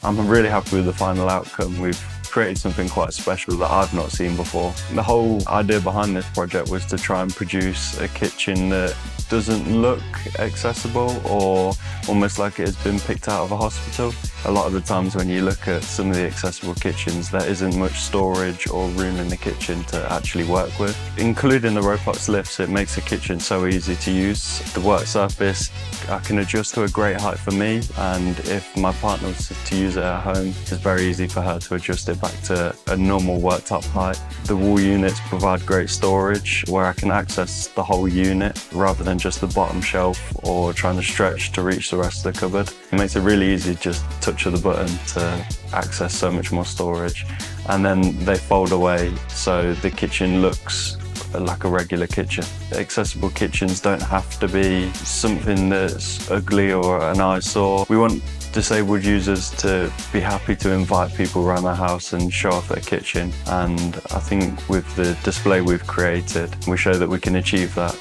I'm really happy with the final outcome. We've created something quite special that I've not seen before. The whole idea behind this project was to try and produce a kitchen that doesn't look accessible or almost like it has been picked out of a hospital. A lot of the times when you look at some of the accessible kitchens, there isn't much storage or room in the kitchen to actually work with. Including the Ropox lifts, it makes the kitchen so easy to use. The work surface, I can adjust to a great height for me, and if my partner was to use it at home, it's very easy for her to adjust it back to a normal worktop height. The wall units provide great storage where I can access the whole unit rather than just the bottom shelf or trying to stretch to reach the rest of the cupboard. It makes it really easy, just touch of the button to access so much more storage. And then they fold away so the kitchen looks like a regular kitchen. Accessible kitchens don't have to be something that's ugly or an eyesore. We want disabled users to be happy to invite people around their house and show off their kitchen, and I think with the display we've created, we show that we can achieve that.